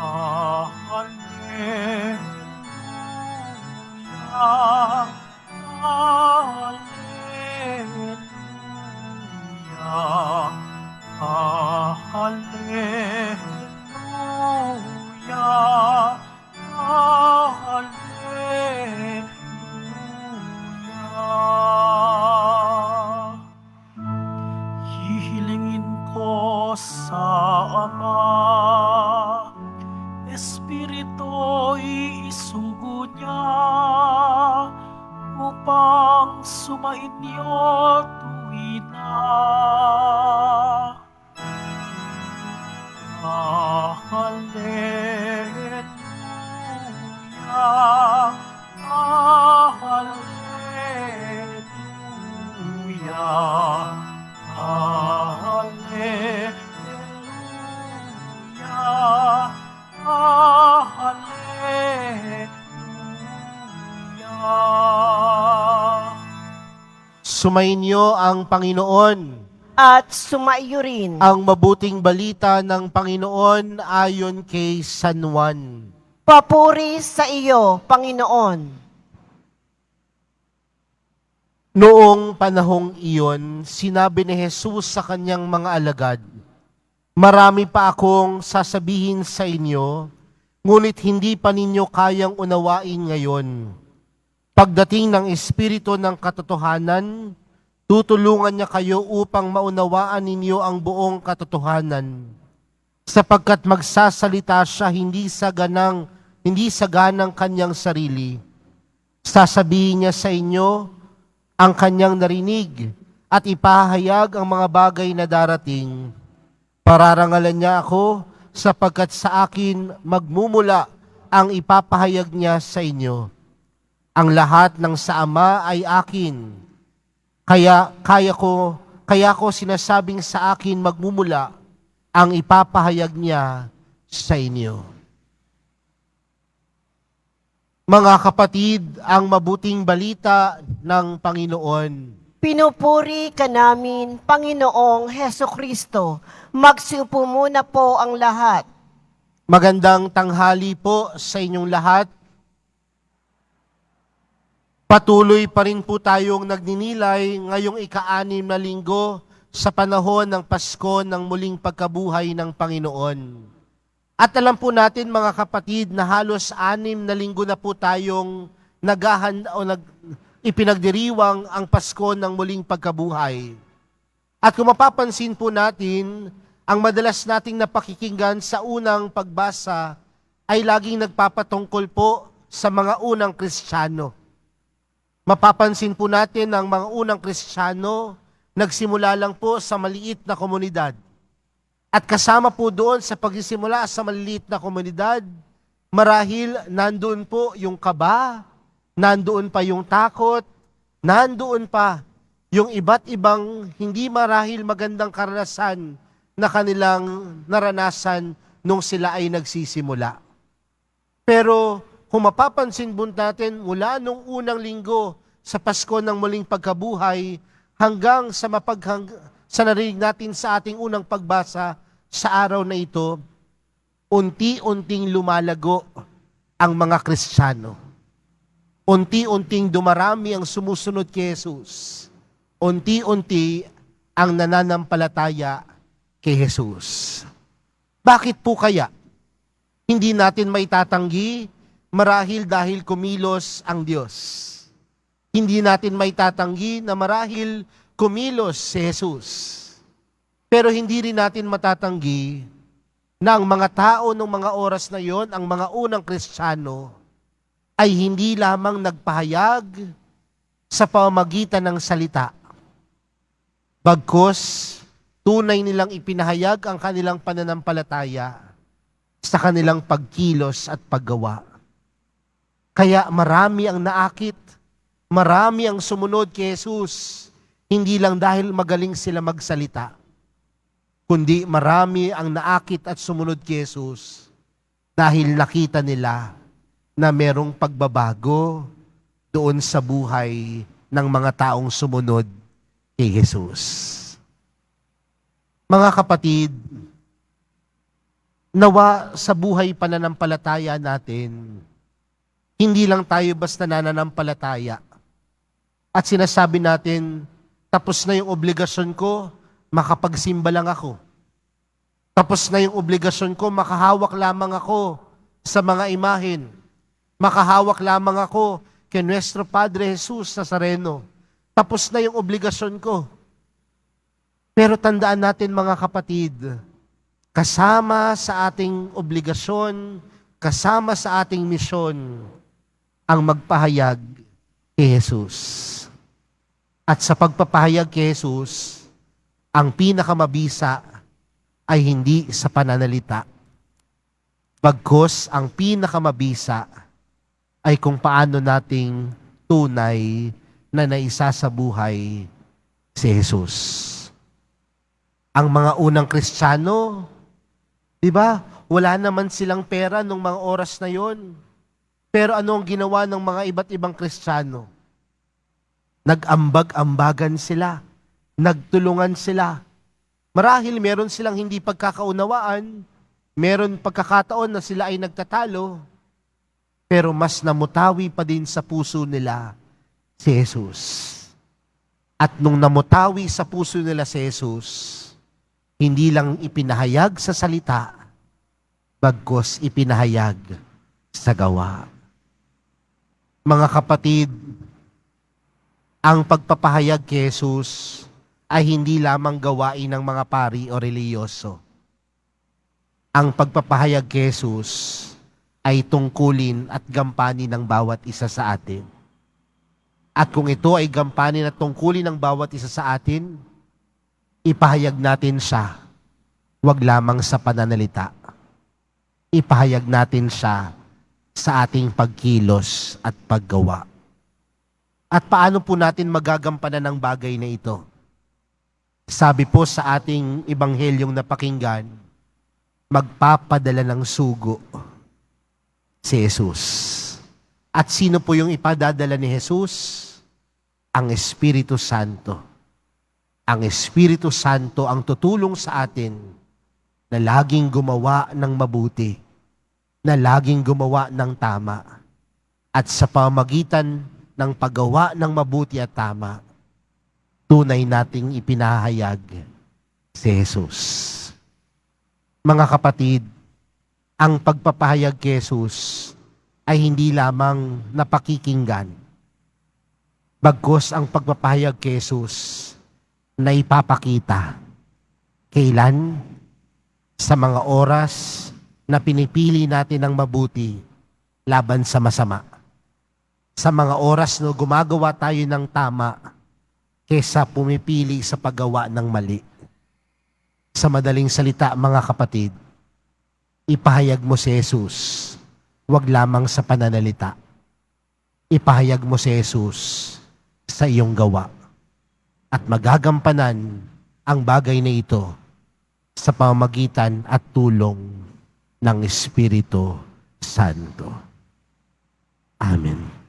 Hallelujah, Hallelujah, Hallelujah, Hallelujah. Hihilingin ko sa Ama, Espiritu'y isugo niya upang sumainyo tuwin na. Hallelujah, Hallelujah, Hallelujah, Hallelujah. Sumainyo ang Panginoon. At sumaiyo rin. Ang mabuting balita ng Panginoon ayon kay San Juan. Papuri sa iyo, Panginoon. Noong panahong iyon, sinabi ni Jesus sa kanyang mga alagad, "Marami pa akong sasabihin sa inyo, ngunit hindi pa ninyo kayang unawain ngayon. Pagdating ng Espiritu ng katotohanan, tutulungan niya kayo upang maunawaan ninyo ang buong katotohanan. Sapagkat magsasalita siya hindi sa ganang kanyang sarili. Sasabihin niya sa inyo ang kanyang narinig at ipahayag ang mga bagay na darating. Pararangalan niya ako sapagkat sa akin magmumula ang ipapahayag niya sa inyo. Ang lahat ng sa Ama ay akin. Kaya ko sinasabing sa akin magmumula ang ipapahayag niya sa inyo." Mga kapatid, ang mabuting balita ng Panginoon. Pinupuri ka namin, Panginoong Heso Kristo. Magsiupo muna po ang lahat. Magandang tanghali po sa inyong lahat. Patuloy pa rin po tayong nagninilay ngayong ika-6 na linggo sa panahon ng Pasko ng muling pagkabuhay ng Panginoon. At alam po natin mga kapatid na halos 6 na linggo na po tayong ipinagdiriwang ang Pasko ng muling pagkabuhay. At kung mapapansin po natin, ang madalas nating napakikinggan sa unang pagbasa ay laging nagpapatungkol po sa mga unang Kristiyano. Mapapansin po natin ang mga unang Kristiyano, nagsimula lang po sa maliit na komunidad. At kasama po doon sa pagsisimula sa maliit na komunidad, marahil nandoon po yung kaba, nandoon pa yung takot, nandoon pa yung iba't ibang hindi marahil magandang karanasan na kanilang naranasan nung sila ay nagsisimula. Pero kung mapapansin po natin mula nung unang linggo sa Pasko ng muling pagkabuhay hanggang sa narinig natin sa ating unang pagbasa sa araw na ito, unti-unting lumalago ang mga Kristiyano. Unti-unting dumarami ang sumusunod kay Jesus. Unti-unti ang nananampalataya kay Jesus. Bakit po kaya? Hindi natin maitatanggi marahil dahil kumilos ang Diyos. Hindi natin maitatanggi na marahil kumilos si Jesus. Pero hindi rin natin matatanggi na ang mga tao ng mga oras na yon, ang mga unang Kristiyano, ay hindi lamang nagpahayag sa pamamagitan ng salita. Bagkus, tunay nilang ipinahayag ang kanilang pananampalataya sa kanilang pagkilos at paggawa. Kaya marami ang naakit, marami ang sumunod kay Jesus, hindi lang dahil magaling sila magsalita, kundi marami ang naakit at sumunod kay Jesus dahil nakita nila na merong pagbabago doon sa buhay ng mga taong sumunod kay Jesus. Mga kapatid, Nawa sa buhay pananampalataya natin, hindi lang tayo basta nananampalataya at sinasabi natin, tapos na yung obligasyon ko, makapagsimba lang ako. Tapos na yung obligasyon ko, makahawak lamang ako sa mga imahen. Makahawak lamang ako kay Nuestro Padre Jesus Nazareno. Tapos na yung obligasyon ko. Pero tandaan natin mga kapatid, kasama sa ating obligasyon, kasama sa ating misyon, ang magpahayag kay Jesus. At sa pagpapahayag kay Jesus, ang pinakamabisa ay hindi sa pananalita. Bagkus ang pinakamabisa ay kung paano nating tunay na naisasabuhay si Jesus. Ang mga unang Kristiyano, di ba? Wala naman silang pera nung mga oras na yon. Pero ano ang ginawa ng mga iba't ibang Kristiyano? Nag-ambag-ambagan sila. Nagtulungan sila. Marahil meron silang hindi pagkakaunawaan. Meron pagkakataon na sila ay nagtatalo. Pero mas namutawi pa din sa puso nila si Jesus. At nung namutawi sa puso nila si Jesus, hindi lang ipinahayag sa salita, bagkus ipinahayag sa gawa. Mga kapatid, ang pagpapahayag kay Jesus ay hindi lamang gawain ng mga pari o reliyoso. Ang pagpapahayag kay Jesus ay tungkulin at gampanin ng bawat isa sa atin. At kung ito ay gampanin at tungkulin ng bawat isa sa atin, ipahayag natin siya, wag lamang sa pananalita. Ipahayag natin siya sa ating pagkilos at paggawa. At paano po natin magagampanan ng bagay na ito? Sabi po sa ating ebanghelyong napakinggan, magpapadala ng sugo si Jesus. At sino po yung ipadadala ni Jesus? Ang Espiritu Santo. Ang Espiritu Santo ang tutulong sa atin na laging gumawa ng mabuti, na laging gumawa ng tama. At sa pamagitan ng paggawa ng mabuti at tama, tunay nating ipinahayag si Jesus. Mga kapatid, ang pagpapahayag kay Jesus ay hindi lamang napakikinggan. Bagkus ang pagpapahayag kay Jesus na ipapakita. Kailan? Sa mga oras na pinipili natin ang mabuti laban sa masama. Sa mga oras na gumagawa tayo ng tama kesa pumipili sa paggawa ng mali. Sa madaling salita, mga kapatid, ipahayag mo si Jesus, wag lamang sa pananalita. Ipahayag mo si Jesus sa iyong gawa. At magagampanan ang bagay na ito sa pamamagitan at tulong ng Espiritu Santo. Amen.